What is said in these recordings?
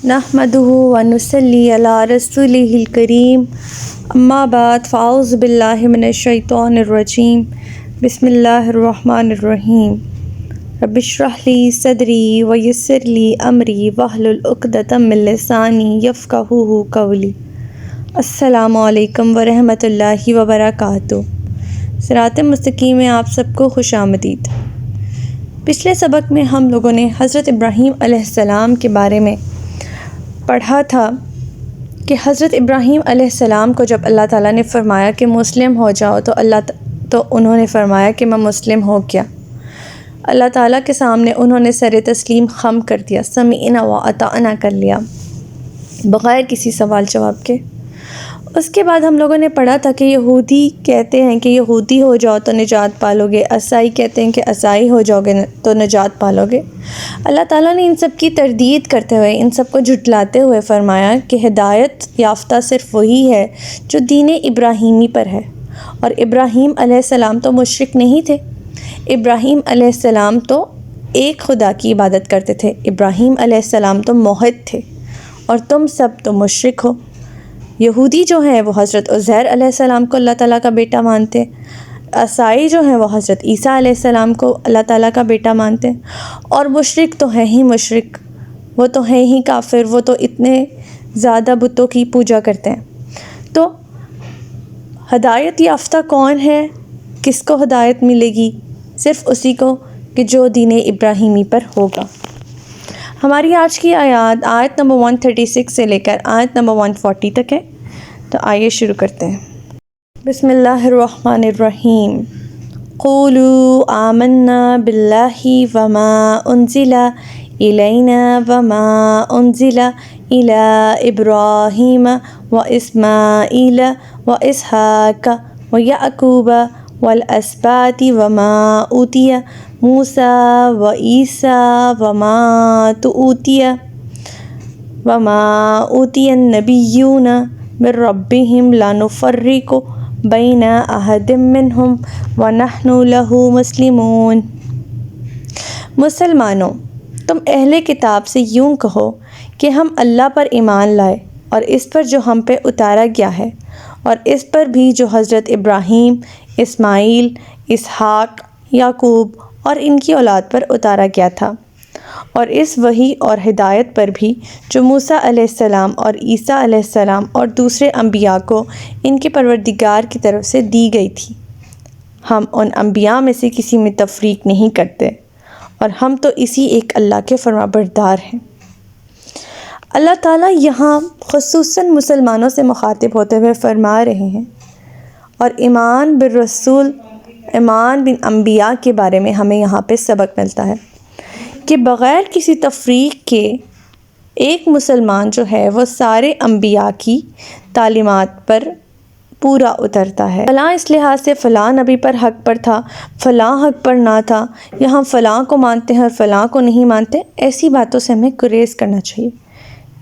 نحمدہ ونصلی علی رسولہ الکریم اما بعد فاعوذ باللہ من الشیطان الرجیم بسم اللہ الرحمن الرحیم رب اشرح لی صدری ویسر لی امری واحلل عقدۃ من لسانی یفقہوا قولی۔ السلام علیکم ورحمۃ اللہ وبرکاتہ۔ صراط مستقیم میں آپ سب کو خوش آمدید۔ پچھلے سبق میں ہم لوگوں نے حضرت ابراہیم علیہ السلام کے بارے میں پڑھا تھا کہ حضرت ابراہیم علیہ السلام کو جب اللہ تعالیٰ نے فرمایا کہ مسلم ہو جاؤ تو انہوں نے فرمایا کہ میں مسلم ہو گیا۔ اللہ تعالیٰ کے سامنے انہوں نے سر تسلیم خم کر دیا، سمعنا و اطعنا کر لیا بغیر کسی سوال جواب کے۔ اس کے بعد ہم لوگوں نے پڑھا تھا کہ یہودی کہتے ہیں کہ یہودی ہو جاؤ تو نجات پالو گے، عیسائی کہتے ہیں کہ عیسائی ہو جاؤ گے تو نجات پالو گے۔ اللہ تعالیٰ نے ان سب کی تردید کرتے ہوئے، ان سب کو جھٹلاتے ہوئے فرمایا کہ ہدایت یافتہ صرف وہی ہے جو دین ابراہیمی پر ہے، اور ابراہیم علیہ السلام تو مشرک نہیں تھے۔ ابراہیم علیہ السلام تو ایک خدا کی عبادت کرتے تھے، ابراہیم علیہ السلام تو موحد تھے، اور تم سب تو مشرک ہو۔ یہودی جو ہیں وہ حضرت عزیر علیہ السلام کو اللہ تعالیٰ کا بیٹا مانتے، عیسائی جو ہیں وہ حضرت عیسیٰ علیہ السلام کو اللہ تعالیٰ کا بیٹا مانتے، اور مشرک تو ہے ہی مشرک، وہ تو ہے ہی کافر، وہ تو اتنے زیادہ بتوں کی پوجا کرتے ہیں۔ تو ہدایت یافتہ کون ہے، کس کو ہدایت ملے گی؟ صرف اسی کو کہ جو دین ابراہیمی پر ہوگا۔ ہماری آج کی آیت نمبر 136 سے لے کر آیت نمبر 140 تک ہے، تو آئیے شروع کرتے ہیں۔ بسم اللہ الرحمن الرحیم۔ قولوا آمنا باللہ وما انزل الینا وما انزل الی ابراہیم واسماعیل واسحاق ویعقوب والاسباط وما اوتی موسیٰ وعیسیٰ وما اوتی النبیون من ربهم لا نفرق بین احد منہم ونحن لہ مسلمون۔ مسلمانوں، تم اہل کتاب سے یوں کہو کہ ہم اللہ پر ایمان لائے، اور اس پر جو ہم پہ اتارا گیا ہے، اور اس پر بھی جو حضرت ابراہیم، اسماعیل، اسحاق، یعقوب اور ان کی اولاد پر اتارا گیا تھا، اور اس وحی اور ہدایت پر بھی جو موسیٰ علیہ السلام اور عیسیٰ علیہ السلام اور دوسرے انبیاء کو ان کے پروردگار کی طرف سے دی گئی تھی۔ ہم ان انبیاء میں سے کسی میں تفریق نہیں کرتے، اور ہم تو اسی ایک اللہ کے فرمانبردار ہیں۔ اللہ تعالیٰ یہاں خصوصاً مسلمانوں سے مخاطب ہوتے ہوئے فرما رہے ہیں، اور ایمان بالرسول، ایمان بن انبیاء کے بارے میں ہمیں یہاں پہ سبق ملتا ہے کہ بغیر کسی تفریق کے ایک مسلمان جو ہے وہ سارے انبیاء کی تعلیمات پر پورا اترتا ہے۔ فلاں اس لحاظ سے فلاں نبی پر حق پر تھا، فلاں حق پر نہ تھا، یہاں فلاں کو مانتے ہیں اور فلاں کو نہیں مانتے، ایسی باتوں سے ہمیں گریز کرنا چاہیے۔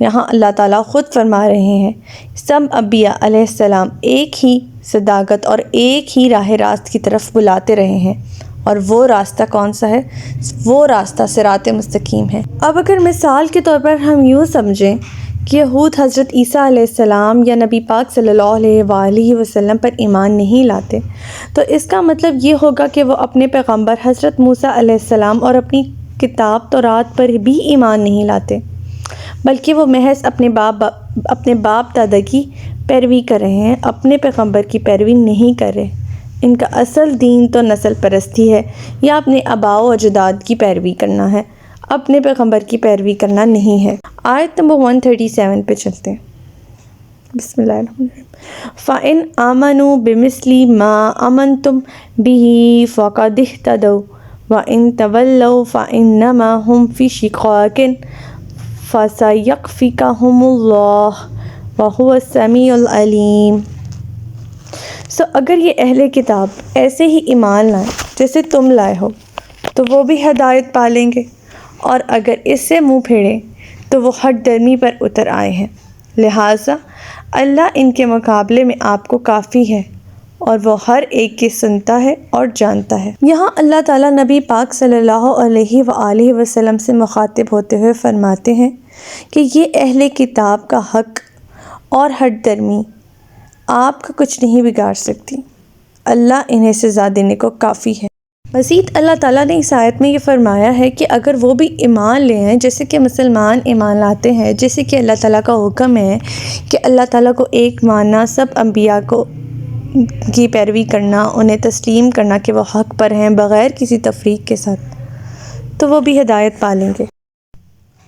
یہاں اللہ تعالیٰ خود فرما رہے ہیں سب انبیاء علیہ السلام ایک ہی صداقت اور ایک ہی راہ راست کی طرف بلاتے رہے ہیں، اور وہ راستہ کون سا ہے؟ وہ راستہ صراط مستقیم ہے۔ اب اگر مثال کے طور پر ہم یوں سمجھیں کہ یہود حضرت عیسیٰ علیہ السلام یا نبی پاک صلی اللہ علیہ وآلہ وسلم پر ایمان نہیں لاتے، تو اس کا مطلب یہ ہوگا کہ وہ اپنے پیغمبر حضرت موسیٰ علیہ السلام اور اپنی کتاب تورات پر بھی ایمان نہیں لاتے، بلکہ وہ محض اپنے باپ دادا کی پیروی کر رہے ہیں، اپنے پیغمبر کی پیروی نہیں کر رہے۔ ان کا اصل دین تو نسل پرستی ہے، یا اپنے آباء و اجداد کی پیروی کرنا ہے، اپنے پیغمبر کی پیروی کرنا نہیں ہے۔ آیت نمبر 137 پہ چلتے ہیں۔ بسم اللہ الرحمن الرحیم۔ فَإِنْ آمَنُوا بِمِثْلِ مَا آمَنْتُمْ بِهِ فَقَدِ اهْتَدَوْا وَإِنْ تَوَلَّوْا فَإِنَّمَا هُمْ فِي شِقَاقٍ فَسَيَكْفِيكَهُمُ اللَّهُ وَهُوَ السَّمِيعُ الْعَلِيمُ۔ اگر یہ اہل کتاب ایسے ہی ایمان لائیں جیسے تم لائے ہو تو وہ بھی ہدایت پالیں گے، اور اگر اس سے منہ پھیریں تو وہ ہٹ درمی پر اتر آئے ہیں، لہٰذا اللہ ان کے مقابلے میں آپ کو کافی ہے، اور وہ ہر ایک کی سنتا ہے اور جانتا ہے۔ یہاں اللہ تعالیٰ نبی پاک صلی اللہ علیہ وآلہ وسلم سے مخاطب ہوتے ہوئے فرماتے ہیں کہ یہ اہل کتاب کا حق اور ہٹ درمی آپ کا کچھ نہیں بگاڑ سکتی، اللہ انہیں سزا دینے کو کافی ہے۔ مزید اللہ تعالیٰ نے اس آیت میں یہ فرمایا ہے کہ اگر وہ بھی ایمان لے آئیں، جیسے کہ مسلمان ایمان لاتے ہیں، جیسے کہ اللہ تعالیٰ کا حکم ہے کہ اللہ تعالیٰ کو ایک ماننا، سب انبیاء کو کی پیروی کرنا، انہیں تسلیم کرنا کہ وہ حق پر ہیں بغیر کسی تفریق کے ساتھ، تو وہ بھی ہدایت پالیں گے۔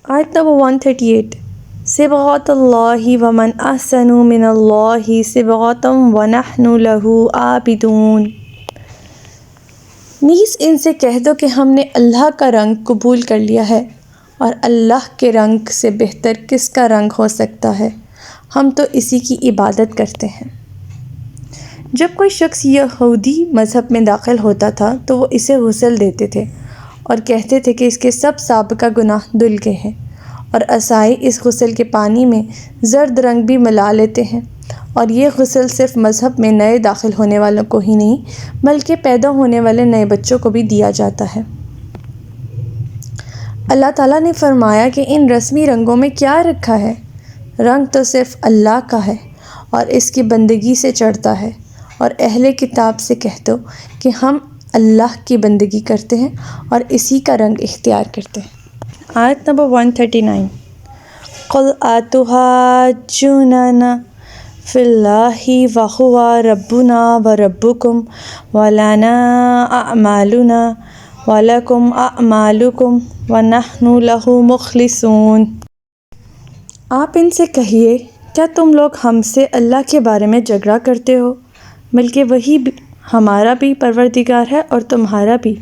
آیت نمبر 138، صبغۃ اللہ ومن احسن من اللہ صبغۃ ونحن لہ عابدون۔ نیز ان سے کہہ دو کہ ہم نے اللہ کا رنگ قبول کر لیا ہے، اور اللہ کے رنگ سے بہتر کس کا رنگ ہو سکتا ہے، ہم تو اسی کی عبادت کرتے ہیں۔ جب کوئی شخص یہودی مذہب میں داخل ہوتا تھا تو وہ اسے غسل دیتے تھے اور کہتے تھے کہ اس کے سب سابقہ گناہ دھل گئے ہیں، اور عیسائی اس غسل کے پانی میں زرد رنگ بھی ملا لیتے ہیں، اور یہ غسل صرف مذہب میں نئے داخل ہونے والوں کو ہی نہیں بلکہ پیدا ہونے والے نئے بچوں کو بھی دیا جاتا ہے۔ اللہ تعالیٰ نے فرمایا کہ ان رسمی رنگوں میں کیا رکھا ہے، رنگ تو صرف اللہ کا ہے اور اس کی بندگی سے چڑھتا ہے، اور اہل کتاب سے کہہ دو کہ ہم اللہ کی بندگی کرتے ہیں اور اسی کا رنگ اختیار کرتے ہیں۔ آیت نمبر 139، قُلْ أَتُحَاجُّونَنَا فِي اللَّهِ وَهُوَ رَبُّنَا وَرَبُّكُمْ وَلَنَا أَعْمَالُنَا وَلَكُمْ أَعْمَالُكُمْ وَنَحْنُ لَهُ مُخْلِصُونَ۔ آپ ان سے کہیے، کیا تم لوگ ہم سے اللہ کے بارے میں جھگڑا کرتے ہو، بلکہ وہی ہمارا بھی پروردگار ہے اور تمہارا بھی،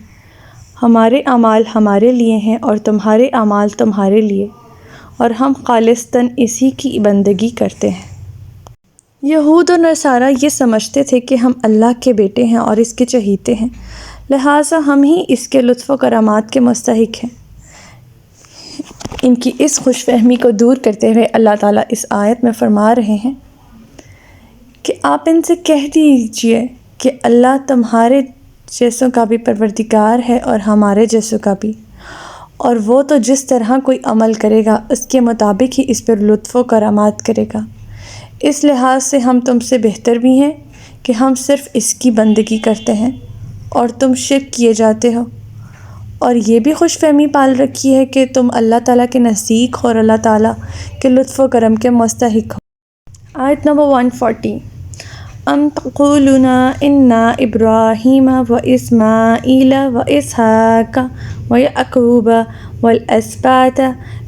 ہمارے اعمال ہمارے لیے ہیں اور تمہارے اعمال تمہارے لیے، اور ہم خالصتاً اسی کی بندگی کرتے ہیں۔ یہود و نصارہ یہ سمجھتے تھے کہ ہم اللہ کے بیٹے ہیں اور اس کے چہیتے ہیں، لہٰذا ہم ہی اس کے لطف و کرامات کے مستحق ہیں۔ ان کی اس خوش فہمی کو دور کرتے ہوئے اللہ تعالیٰ اس آیت میں فرما رہے ہیں کہ آپ ان سے کہہ دیجئے کہ اللہ تمہارے جیسوں کا بھی پروردگار ہے اور ہمارے جیسوں کا بھی، اور وہ تو جس طرح کوئی عمل کرے گا اس کے مطابق ہی اس پر لطف و کرامات کرے گا۔ اس لحاظ سے ہم تم سے بہتر بھی ہیں کہ ہم صرف اس کی بندگی کرتے ہیں اور تم شرک کیے جاتے ہو، اور یہ بھی خوش فہمی پال رکھی ہے کہ تم اللہ تعالیٰ کے نزدیک ہو اور اللہ تعالیٰ کے لطف و کرم کے مستحق ہو۔ آیت نمبر 140، ام تقولون ان ابراہیم و اسماعیل و اسحاق و یعقوب والاسباط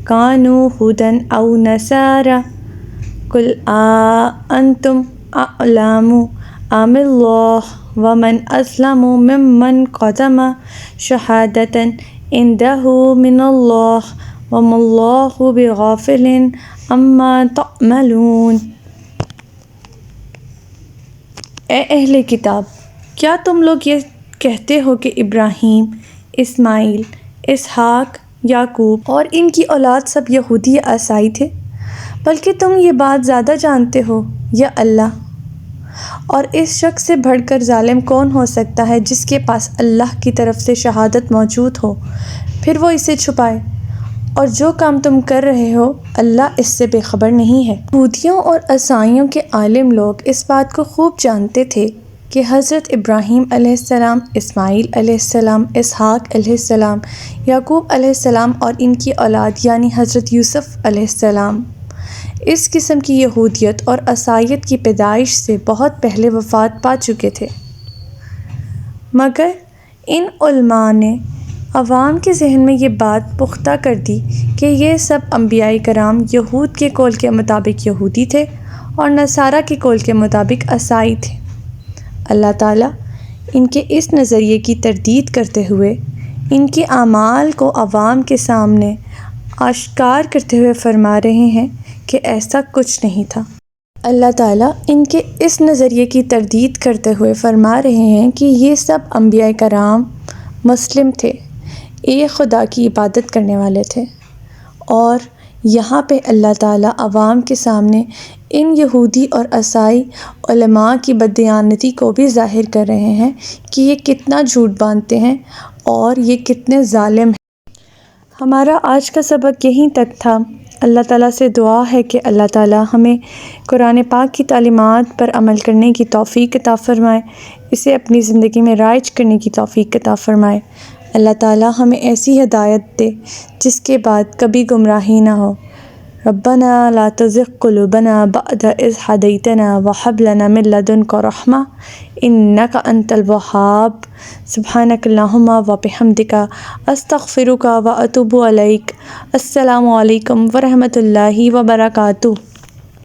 کانوا ہدی او نصارى قل انتم اعلم ام اللہ ومن اسلم ممن قدم شہادۃ عنده من اللہ وما اللہ بغافل عما تعملون۔ اے اہل کتاب، کیا تم لوگ یہ کہتے ہو کہ ابراہیم، اسماعیل، اسحاق، یعقوب اور ان کی اولاد سب یہودی یا عیسائی تھے؟ بلکہ تم یہ بات زیادہ جانتے ہو یا اللہ؟ اور اس شخص سے بڑھ کر ظالم کون ہو سکتا ہے جس کے پاس اللہ کی طرف سے شہادت موجود ہو، پھر وہ اسے چھپائے؟ اور جو کام تم کر رہے ہو اللہ اس سے بے خبر نہیں ہے۔ یہودیوں اور عیسائیوں کے عالم لوگ اس بات کو خوب جانتے تھے کہ حضرت ابراہیم علیہ السلام، اسماعیل علیہ السلام، اسحاق علیہ السلام، یعقوب علیہ السلام اور ان کی اولاد یعنی حضرت یوسف علیہ السلام اس قسم کی یہودیت اور عیسائیت کی پیدائش سے بہت پہلے وفات پا چکے تھے، مگر ان علماء نے عوام کے ذہن میں یہ بات پختہ کر دی کہ یہ سب انبیاء کرام یہود کے قول کے مطابق یہودی تھے اور نصارہ کے قول کے مطابق عیسائی تھے۔ اللہ تعالیٰ ان کے اس نظریے کی تردید کرتے ہوئے ان کے اعمال کو عوام کے سامنے آشکار کرتے ہوئے فرما رہے ہیں کہ ایسا کچھ نہیں تھا۔ اللہ تعالیٰ ان کے اس نظریے کی تردید کرتے ہوئے فرما رہے ہیں کہ یہ سب انبیاء کرام مسلم تھے، ایک خدا کی عبادت کرنے والے تھے، اور یہاں پہ اللہ تعالیٰ عوام کے سامنے ان یہودی اور عیسائی علماء کی بددیانتی کو بھی ظاہر کر رہے ہیں کہ یہ کتنا جھوٹ باندھتے ہیں اور یہ کتنے ظالم ہیں۔ ہمارا آج کا سبق یہیں تک تھا۔ اللہ تعالیٰ سے دعا ہے کہ اللہ تعالیٰ ہمیں قرآن پاک کی تعلیمات پر عمل کرنے کی توفیق عطا فرمائے، اسے اپنی زندگی میں رائج کرنے کی توفیق عطا فرمائے۔ اللہ تعالیٰ ہمیں ایسی ہدایت دے جس کے بعد کبھی گمراہی نہ ہو۔ ربنا لا تزغ قلوبنا بعد اذ ہدیتنا وہب لنا من لدنک رحمہ انک انت الوہاب۔ سبحانک اللہم وبحمدک استغفرک واتوب الیک۔ السلام علیکم ورحمۃ اللہ وبرکاتہ۔